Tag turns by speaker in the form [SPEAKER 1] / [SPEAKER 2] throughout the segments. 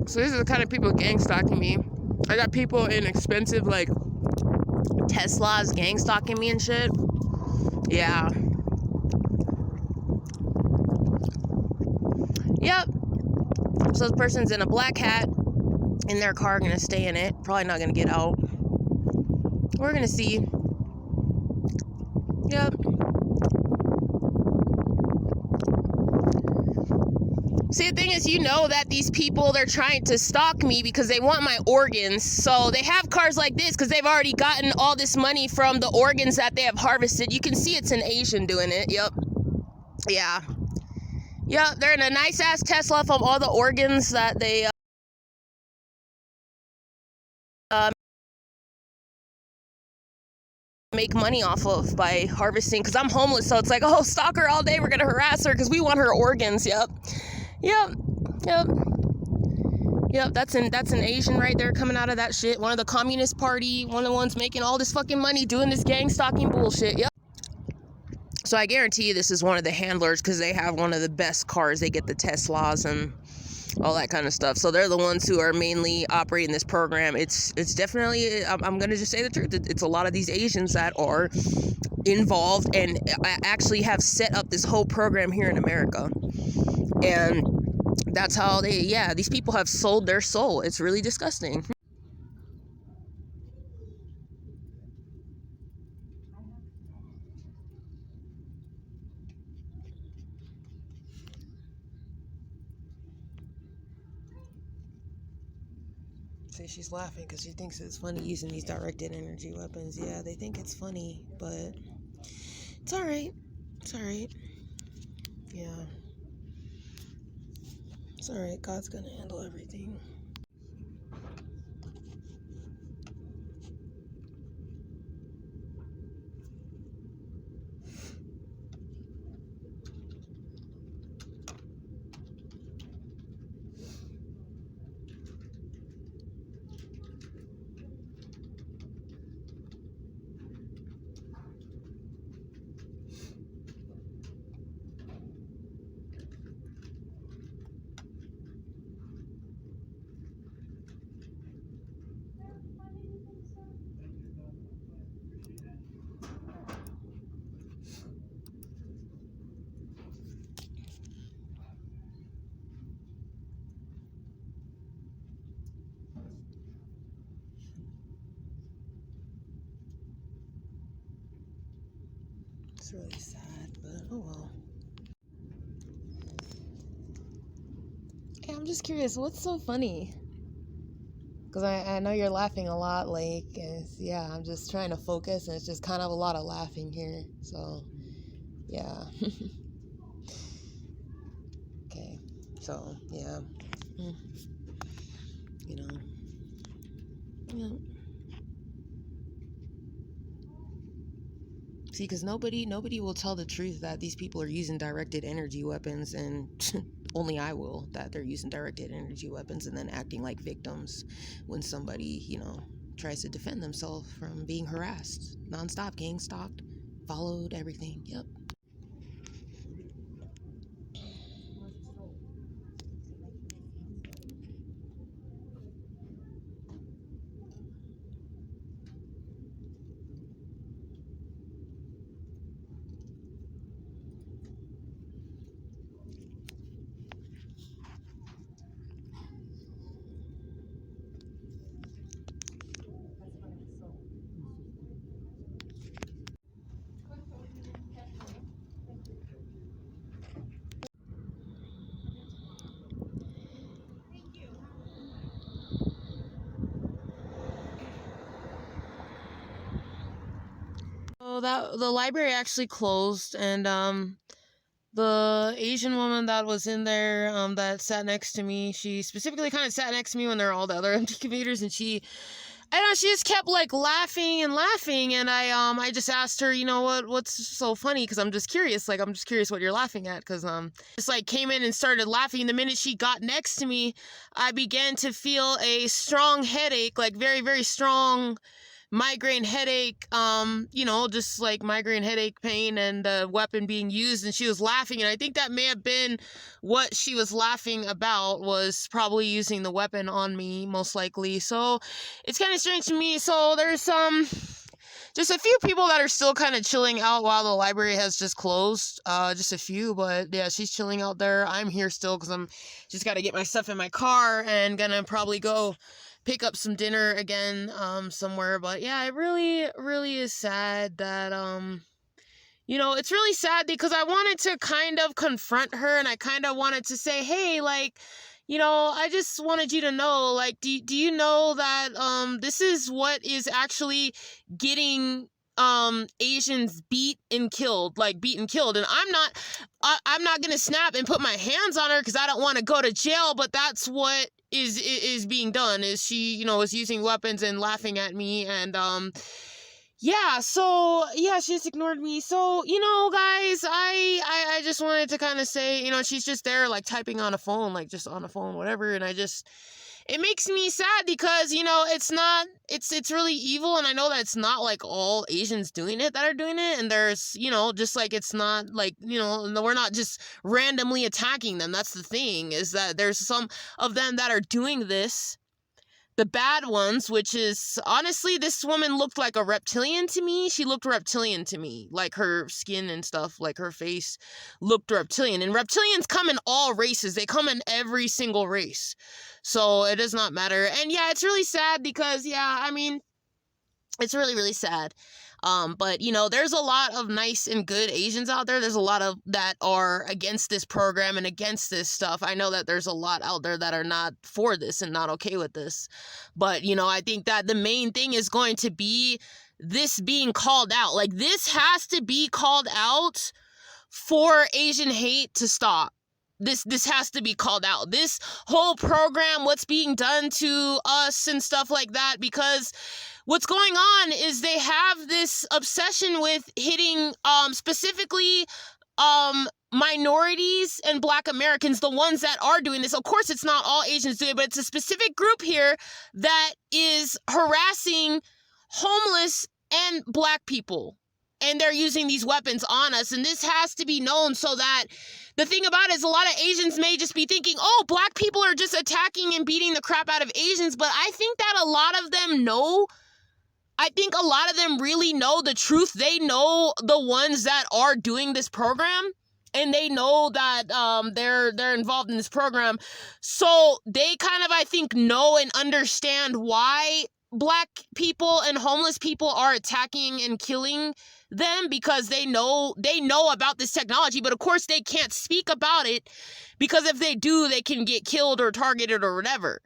[SPEAKER 1] So these are the kind of people gang stalking me. I got people in expensive, like, Teslas gang stalking me and shit. Yeah. Yep. So this person's in a black hat in their car, gonna stay in it. Probably not gonna get out. We're gonna see. Yep. See, the thing is, you know that these people, they're trying to stalk me because they want my organs. So they have cars like this because they've already gotten all this money from the organs that they have harvested. You can see it's an Asian doing it. Yep. Yeah. Yep, they're in a nice-ass Tesla from all the organs that they make money off of by harvesting. Because I'm homeless, so it's like, oh, stalk her all day. We're going to harass her because we want her organs. Yep. Yep. Yep. Yep, that's an Asian right there coming out of that shit. One of the Communist Party, one of the ones making all this fucking money doing this gang stalking bullshit. Yep. So I guarantee you this is one of the handlers because they have one of the best cars. They get the Teslas and all that kind of stuff. So they're the ones who are mainly operating this program. It's definitely, I'm going to just say the truth. It's a lot of these Asians that are involved and actually have set up this whole program here in America. And that's how these people have sold their soul. It's really disgusting. See, she's laughing because she thinks it's funny using these directed energy weapons. Yeah, they think it's funny, but it's alright. It's alright. Yeah. It's alright. God's gonna handle everything. It's really sad, but oh well. Hey, I'm just curious, what's so funny? Because I know you're laughing a lot, like, yeah, I'm just trying to focus, and it's just kind of a lot of laughing here, so, yeah. Okay, so, yeah. You know. Yeah. See, because nobody will tell the truth that these people are using directed energy weapons, and only I will, that they're using directed energy weapons and then acting like victims when somebody, tries to defend themselves from being harassed, nonstop, gang stalked, followed, everything. Yep. So the library actually closed, and the Asian woman that was in there, that sat next to me, she specifically kind of sat next to me when there were all the other empty computers, and she just kept like laughing and laughing, and I just asked her, what's so funny, because I'm just curious, what you're laughing at, because just like came in and started laughing. The minute she got next to me, I began to feel a strong headache, like very, very strong, migraine headache, just like migraine headache pain and the weapon being used, and she was laughing, and I think that may have been what she was laughing about, was probably using the weapon on me, most likely. So it's kind of strange to me. So there's just a few people that are still kind of chilling out while the library has just closed. Just a few, but yeah, she's chilling out there. I'm here still because I'm just got to get my stuff in my car and gonna probably go pick up some dinner again somewhere. But yeah, it really is sad that it's really sad because I wanted to kind of confront her, and I kind of wanted to say, hey, like, I just wanted you to know, like, do you know that this is what is actually getting Asians beat and killed, and I'm not gonna snap and put my hands on her because I don't want to go to jail, but that's what is being done. Is she is using weapons and laughing at me, and yeah, so yeah, she just ignored me. So, guys, I just wanted to kind of say, she's just there like typing on a phone, like just on a phone, whatever, and it makes me sad because, it's really evil, and I know that it's not like all Asians doing it that are doing it, and there's, just like it's not like, we're not just randomly attacking them. That's the thing, is that there's some of them that are doing this. The bad ones, which is, honestly, this woman looked like a reptilian to me. She looked reptilian to me. Like, her skin and stuff, like her face looked reptilian. And reptilians come in all races. They come in every single race. So it does not matter. And yeah, it's really sad because, it's really sad. But there's a lot of nice and good Asians out there. There's a lot of that are against this program and against this stuff. I know that there's a lot out there that are not for this and not okay with this. But, I think that the main thing is going to be this being called out. Like, this has to be called out for Asian hate to stop. This has to be called out. This whole program, what's being done to us and stuff like that, because what's going on is they have this obsession with hitting specifically minorities and Black Americans, the ones that are doing this. Of course, it's not all Asians doing it, but it's a specific group here that is harassing homeless and Black people. And they're using these weapons on us. And this has to be known, so that the thing about it is a lot of Asians may just be thinking, oh, Black people are just attacking and beating the crap out of Asians. But I think that a lot of them know. I think a lot of them really know the truth. They know the ones that are doing this program, and they know that they're involved in this program. So they kind of, I think, know and understand why Black people and homeless people are attacking and killing them, because they know about this technology. But of course they can't speak about it, because if they do, they can get killed or targeted or whatever.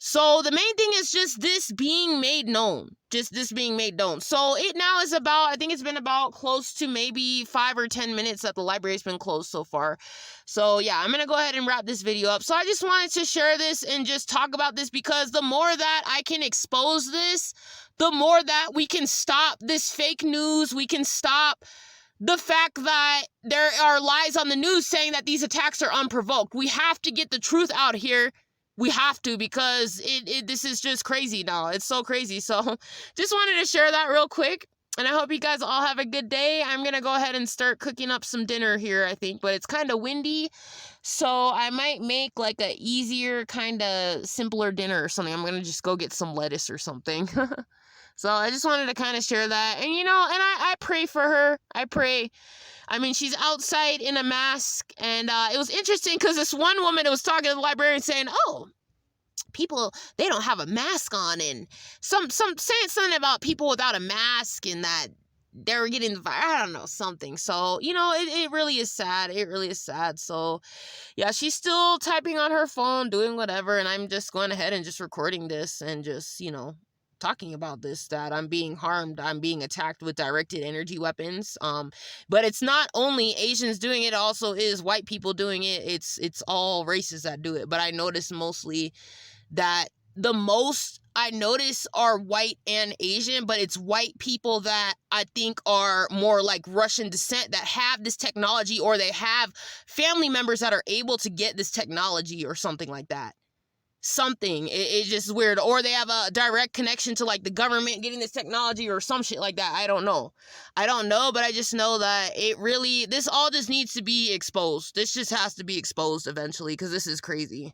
[SPEAKER 1] So the main thing is just this being made known. So it now is about, I think it's been about close to maybe 5 or 10 minutes that the library's been closed so far. So yeah, I'm going to go ahead and wrap this video up. So I just wanted to share this and just talk about this, because the more that I can expose this, the more that we can stop this fake news. We can stop the fact that there are lies on the news saying that these attacks are unprovoked. We have to get the truth out here. We have to, because this is just crazy now. It's so crazy. So just wanted to share that real quick. And I hope you guys all have a good day. I'm going to go ahead and start cooking up some dinner here, I think. But it's kind of windy, so I might make like a easier, kind of simpler dinner or something. I'm going to just go get some lettuce or something. So I just wanted to kind of share that. And, and I pray for her. I pray. I mean, she's outside in a mask, and it was interesting because this one woman was talking to the librarian saying, oh, people, they don't have a mask on, and some saying something about people without a mask and that they're getting the virus. I don't know, something. So, it really is sad. It really is sad. So, yeah, she's still typing on her phone, doing whatever, and I'm just going ahead and just recording this and just, talking about this, that I'm being harmed, I'm being attacked with directed energy weapons. But it's not only Asians doing it, it also is white people doing it. It's all races that do it. But I notice mostly that the most I notice are white and Asian, but it's white people that I think are more like Russian descent that have this technology, or they have family members that are able to get this technology or something like that. something. It's just weird. Or they have a direct connection to like the government getting this technology or some shit like that. I don't know, but I just know that this all just needs to be exposed. This just has to be exposed eventually, because this is crazy.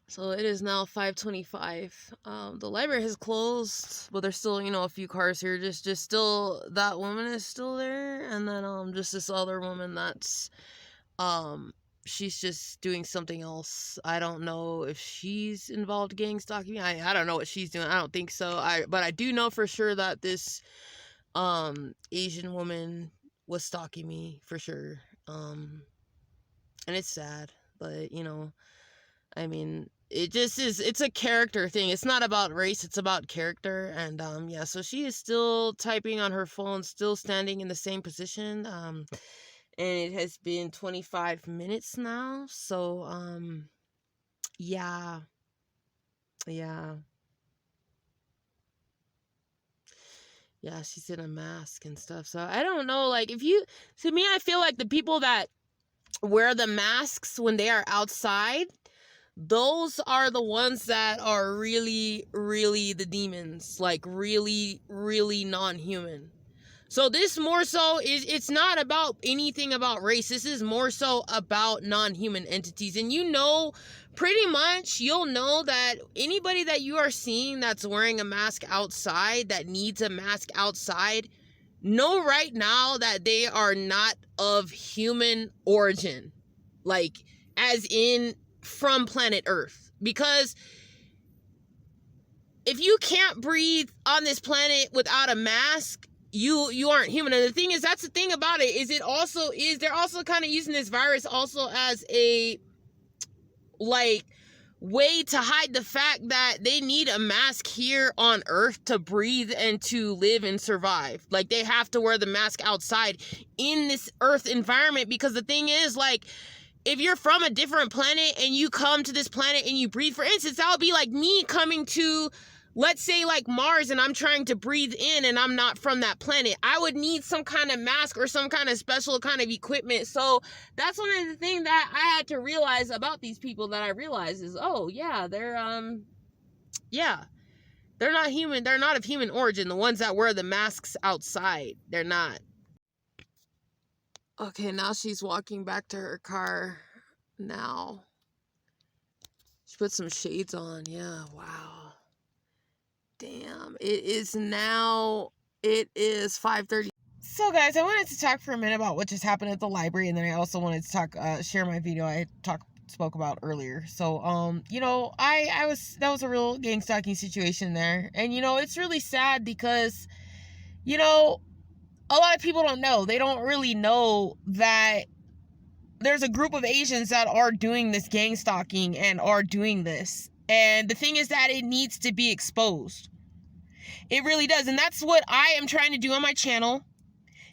[SPEAKER 1] So it is now 5:25. The library has closed, but there's still, a few cars here. Just still, that woman is still there, and then just this other woman that's she's just doing something else. I don't know if she's involved gang stalking. I don't know what she's doing. I don't think so. But I do know for sure that this Asian woman was stalking me for sure. And it's sad, but I mean, it just is, it's a character thing. It's not about race, it's about character. And yeah, so she is still typing on her phone, still standing in the same position. And it has been 25 minutes now. So yeah. Yeah, she's in a mask and stuff. So I don't know, like, to me, I feel like the people that wear the masks when they are outside, those are the ones that are really, really the demons, like really, really non-human. So this more so it's not about anything about race. This is more so about non-human entities. And pretty much you'll know that anybody that you are seeing that's wearing a mask outside, that needs a mask outside, know right now that they are not of human origin. Like, as in from planet Earth. Because if you can't breathe on this planet without a mask, you aren't human. And the thing is, that's the thing about it, is they're also kind of using this virus also as a way to hide the fact that they need a mask here on Earth to breathe and to live and survive. Like, they have to wear the mask outside in this Earth environment, because the thing is, like, if you're from a different planet and you come to this planet and you breathe, for instance, that would be like me coming to, let's say, like Mars, and I'm trying to breathe in and I'm not from that planet. I would need some kind of mask or some kind of special kind of equipment. So that's one of the things that I had to realize about these people, that I realized is, oh yeah, they're not human. They're not of human origin. The ones that wear the masks outside, they're not. Okay, now she's walking back to her car now. She put some shades on. Yeah, wow. Damn. It is 5:30. So guys, I wanted to talk for a minute about what just happened at the library, and then I also wanted to share my video I spoke about earlier. So, that was a real gang stalking situation there. And, it's really sad because, a lot of people don't know. They don't really know that there's a group of Asians that are doing this gang stalking and are doing this. And the thing is that it needs to be exposed. It really does. And that's what I am trying to do on my channel,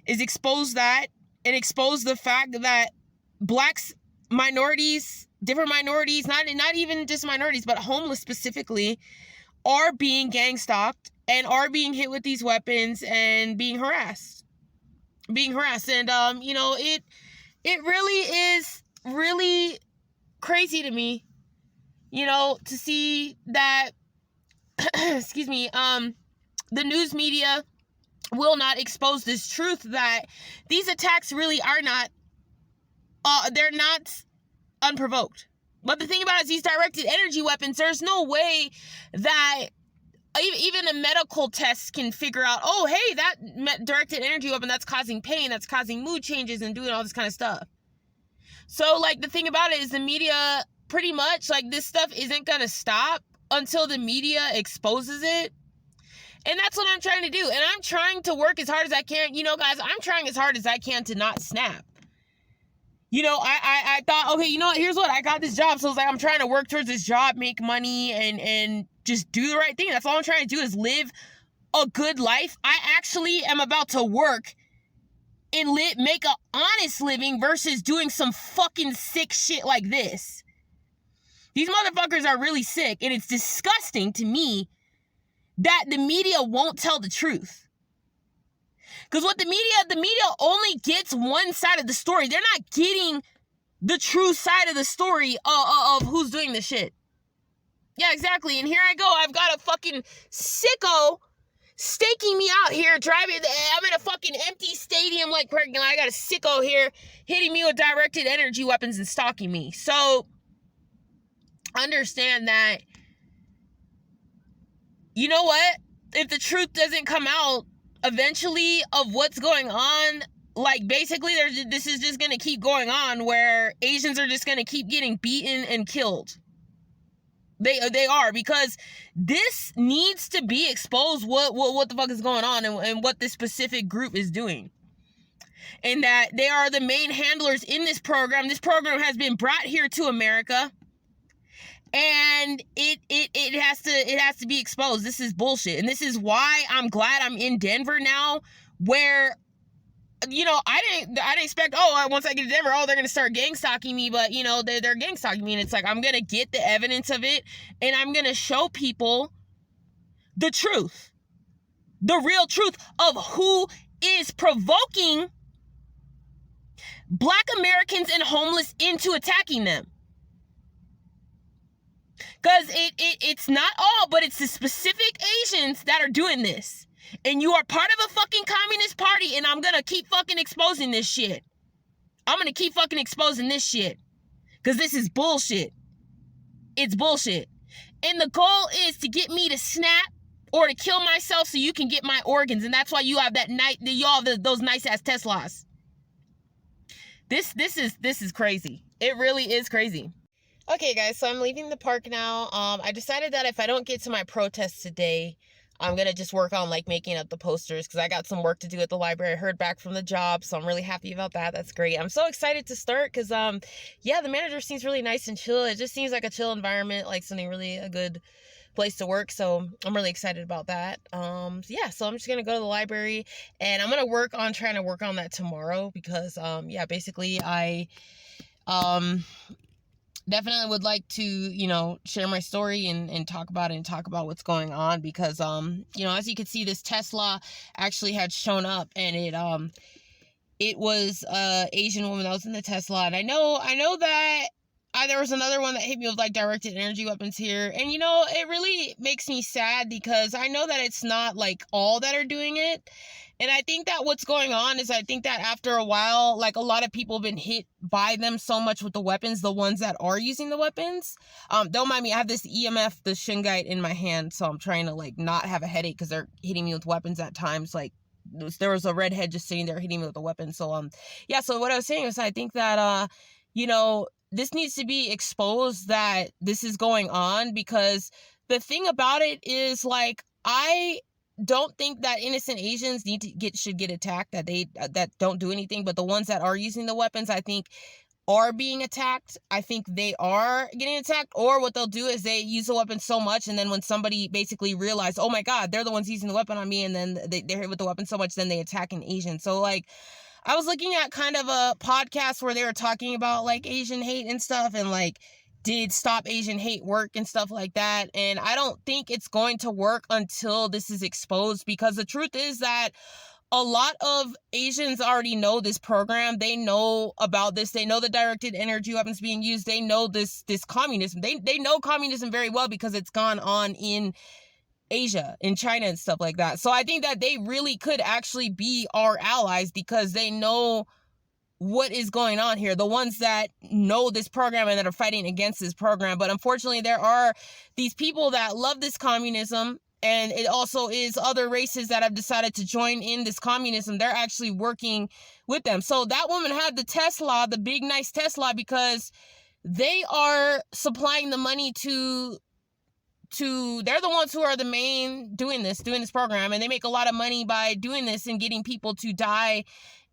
[SPEAKER 1] is expose that, and expose the fact that blacks, minorities, different minorities, not even just minorities, but homeless specifically, are being gang stalked and are being hit with these weapons and being harassed. And, it really is really crazy to me, to see that, excuse me, the news media will not expose this truth, that these attacks really are not, they're not unprovoked. But the thing about it is, these directed energy weapons, there's no way that even a medical test can figure out, oh, hey, that directed energy weapon, that's causing pain, that's causing mood changes and doing all this kind of stuff. So, like, the thing about it is, the media, pretty much, like, this stuff isn't going to stop until the media exposes it. And that's what I'm trying to do. And I'm trying to work as hard as I can. Guys, I'm trying as hard as I can to not snap. I thought, okay, here's what, I got this job. So it's like, I'm trying to work towards this job, make money, and just do the right thing. That's all I'm trying to do, is live a good life. I actually am about to work and make an honest living versus doing some fucking sick shit like this. These motherfuckers are really sick, and it's disgusting to me that the media won't tell the truth. Because what the media only gets one side of the story. They're not getting the true side of the story of who's doing the shit. Yeah, exactly. And here I go. I've got a fucking sicko staking me out here, driving. I'm in a fucking empty stadium like pregnant. I got a sicko here hitting me with directed energy weapons and stalking me. So understand that, you know what? If the truth doesn't come out eventually of what's going on, like basically this is just going to keep going on where Asians are just going to keep getting beaten and killed. They are, because this needs to be exposed, what the fuck is going on, and what this specific group is doing. And that they are the main handlers in this program. This program has been brought here to America, and it has to be exposed. This is bullshit. And this is why I'm glad I'm in Denver now, where, you know, I didn't expect, once I get to Denver, they're going to start gang-stalking me, but, you know, they're gang-stalking me, and it's like, I'm going to get the evidence of it, and I'm going to show people the truth, the real truth of who is provoking Black Americans and homeless into attacking them. Because it's not all, but it's the specific Asians that are doing this. And you are part of a fucking communist party, and I'm gonna keep fucking exposing this shit. I'm gonna keep fucking exposing this shit. Because this is bullshit. It's bullshit. And the goal is to get me to snap or to kill myself so you can get my organs. And that's why you have those nice ass Teslas. This is crazy. It really is crazy. Okay, guys, so I'm leaving the park now. I decided that if I don't get to my protest today, I'm going to just work on, like, making up the posters, because I got some work to do at the library. I heard back from the job, so I'm really happy about that. That's great. I'm so excited to start, because, yeah, the manager seems really nice and chill. It just seems like a chill environment, like something really a good place to work, so I'm really excited about that. Yeah, so I'm just going to go to the library, and I'm going to work on trying to work on that tomorrow, because, yeah, basically I, definitely would like to, you know, share my story and talk about it and talk about what's going on, because, you know, as you can see, this Tesla actually had shown up, and it was a Asian woman that was in the Tesla. And I know that there was another one that hit me with, like, directed energy weapons here. And, you know, it really makes me sad, because I know that it's not, like, all that are doing it. And I think that what's going on is, I think that after a while, like, a lot of people have been hit by them so much with the weapons, the ones that are using the weapons. Don't mind me, I have this EMF, the shungite in my hand, so I'm trying to, like, not have a headache, because they're hitting me with weapons at times. Like, there was a redhead just sitting there hitting me with a weapon. So, yeah, so what I was saying is, I think that, you know, this needs to be exposed, that this is going on, because the thing about it is, like, I don't think that innocent Asians should get attacked, that don't do anything, but the ones that are using the weapons, I think, are being attacked. I think they are getting attacked, or what they'll do is they use the weapon so much, and then when somebody basically realizes, oh my god, they're the ones using the weapon on me, and then they're hit with the weapon so much, then they attack an Asian. So, like, I was looking at kind of a podcast where they were talking about, like, Asian hate and stuff, and, like, did Stop Asian Hate work and stuff like that. And I don't think it's going to work until this is exposed, because the truth is that a lot of Asians already know this program. They know about this. They know the directed energy weapons being used. They know this communism. They know communism very well, because it's gone on in Asia, in China and stuff like that. So I think that they really could actually be our allies, because they know what is going on here, the ones that know this program and that are fighting against this program. But unfortunately, there are these people that love this communism, and it also is other races that have decided to join in this communism. They're actually working with them. So that woman had the Tesla, the big nice Tesla, because they are supplying the money to they're the ones who are the main doing this program, and they make a lot of money by doing this and getting people to die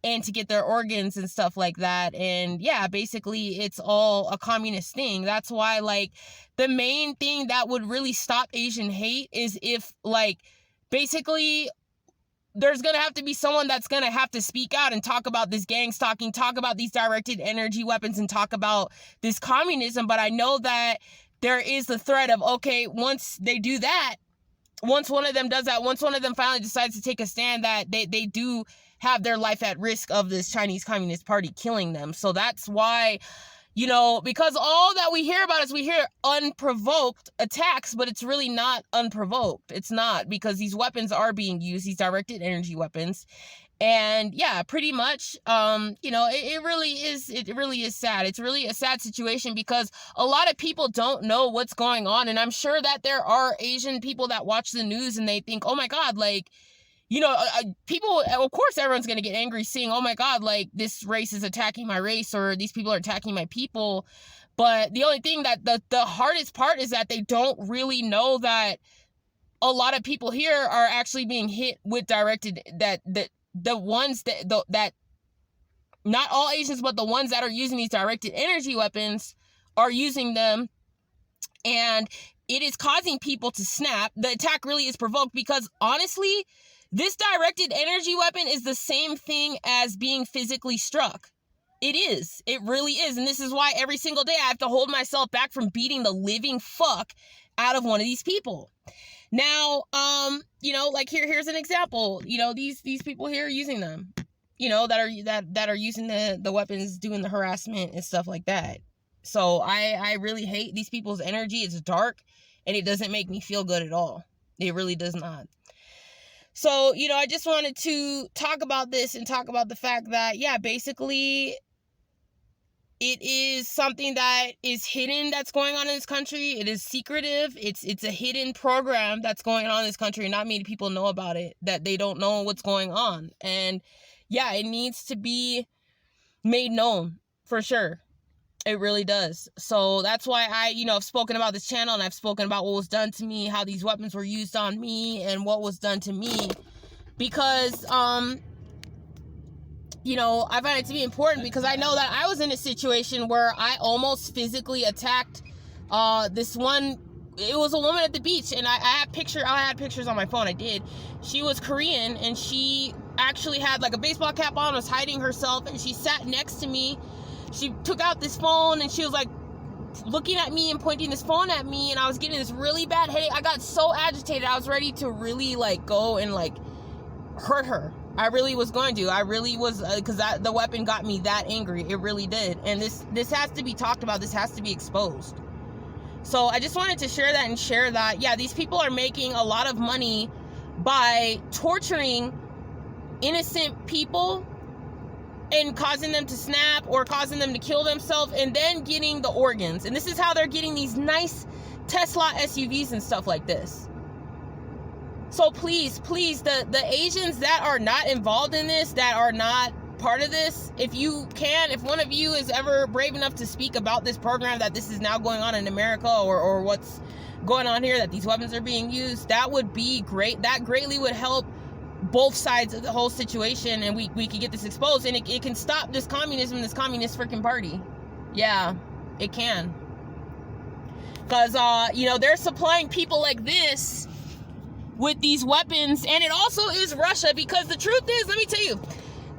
[SPEAKER 1] and to get their organs and stuff like that. And yeah, basically it's all a communist thing. That's why, like, the main thing that would really stop Asian hate is if, like, basically there's gonna have to be someone that's gonna have to speak out and talk about this gang stalking, talk about these directed energy weapons, and talk about this communism. But I know that there is the threat of, okay, once they do that, once one of them does that, once one of them finally decides to take a stand, that they do have their life at risk of this Chinese Communist Party killing them. So that's why, Because all that we hear about is we hear unprovoked attacks, but it's really not unprovoked. It's not, because these weapons are being used, these directed energy weapons. And yeah, pretty much, it really is sad. It's really a sad situation because a lot of people don't know what's going on. And I'm sure that there are Asian people that watch the news and they think, oh my God, like, people, of course, everyone's going to get angry seeing, oh my God, like this race is attacking my race or these people are attacking my people. But the only thing that the hardest part is that they don't really know that a lot of people here are actually being hit with directed, that the ones that not all Asians, but the ones that are using these directed energy weapons are using them, and it is causing people to snap. The attack really is provoked because honestly, this directed energy weapon is the same thing as being physically struck. It is. It really is. And this is why every single day I have to hold myself back from beating the living fuck out of one of these people. Now, like here's an example. These people here are using them, that are using the weapons, doing the harassment and stuff like that. So I really hate these people's energy. It's dark and it doesn't make me feel good at all. It really does not. So, I just wanted to talk about this and talk about the fact that, yeah, basically it is something that is hidden that's going on in this country. It is secretive. It's a hidden program that's going on in this country. Not many people know about it, that they don't know what's going on. And yeah, it needs to be made known for sure. It really does. So that's why I've spoken about this channel and I've spoken about what was done to me, how these weapons were used on me and what was done to me. Because, I find it to be important because I know that I was in a situation where I almost physically attacked this one. It was a woman at the beach, and I had pictures on my phone. I did. She was Korean, and she actually had like a baseball cap on, was hiding herself, and she sat next to me. She took out this phone, and she was like looking at me and pointing this phone at me, and I was getting this really bad headache. I got so agitated. I was ready to really like go and like hurt her. I really was going to. I really was, because the weapon got me that angry. It really did. And this has to be talked about. This has to be exposed. So I just wanted to share that and share that, yeah, these people are making a lot of money by torturing innocent people and causing them to snap or causing them to kill themselves and then getting the organs. And this is how they're getting these nice Tesla SUVs and stuff like this. So please, the Asians that are not involved in this, that are not part of this, if one of you is ever brave enough to speak about this program, that this is now going on in America, or what's going on here, that these weapons are being used, that would be great. That greatly would help both sides of the whole situation, and we could get this exposed, and it can stop this communism, this communist freaking party. Yeah, it can. Because, they're supplying people like this with these weapons, and it also is Russia, because the truth is, let me tell you,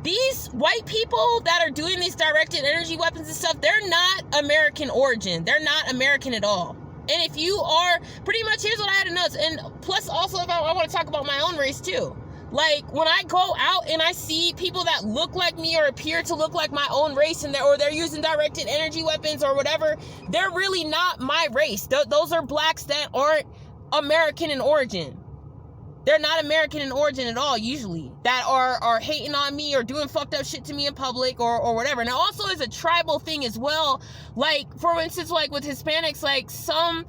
[SPEAKER 1] these white people that are doing these directed energy weapons and stuff, they're not American origin. They're not American at all. And if you are, pretty much, here's what I had to notice, and plus also, if I want to talk about my own race too. Like, when I go out and I see people that look like me or appear to look like my own race, and they're using directed energy weapons or whatever, they're really not my race. Those are blacks that aren't American in origin. They're not American in origin at all, usually, that are hating on me or doing fucked up shit to me in public or whatever. And it also is a tribal thing as well. Like, for instance, like with Hispanics, like some,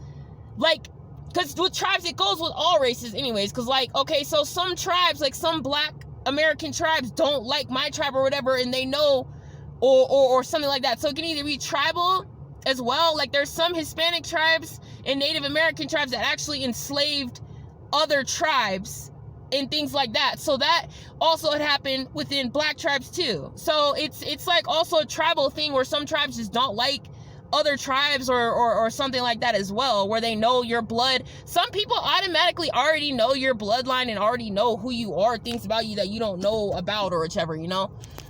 [SPEAKER 1] like, because with tribes, it goes with all races anyways. Because, like, okay, so some tribes, like some black American tribes don't like my tribe or whatever, and they know, or something like that. So it can either be tribal as well. Like, there's some Hispanic tribes and Native American tribes that actually enslaved other tribes and things like that. So that also had happened within black tribes too. So it's like also a tribal thing where some tribes just don't like other tribes or something like that as well, where they know your blood. Some people automatically already know your bloodline and already know who you are, things about you that you don't know about or whichever,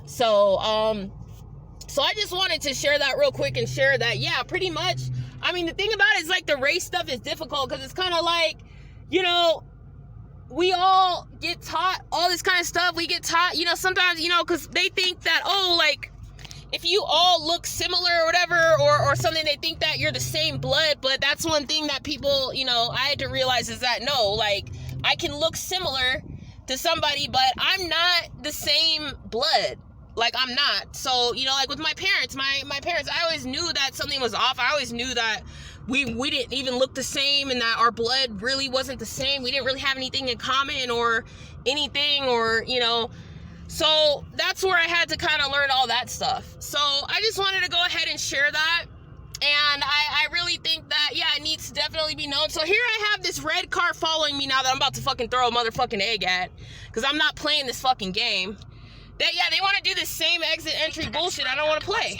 [SPEAKER 1] So I just wanted to share that real quick and share that, yeah, pretty much. I mean, the thing about it is, like, the race stuff is difficult because it's kind of like, we all get taught all this kind of stuff. We get taught, sometimes, because they think that, oh, like, if you all look similar or whatever, or something. They think that you're the same blood, but that's one thing that people, I had to realize is that no, like, I can look similar to somebody, but I'm not the same blood. Like, I'm not. So, like with my parents, my parents, I always knew that something was off. I always knew that we didn't even look the same, and that our blood really wasn't the same. We didn't really have anything in common or anything, or, so that's where I had to kind of learn all that stuff. So I just wanted to go ahead and share that. And I really think that, yeah, it needs to definitely be known. So here I have this red car following me now that I'm about to fucking throw a motherfucking egg at, because I'm not playing this fucking game. They want to do the same exit entry bullshit I don't want to play.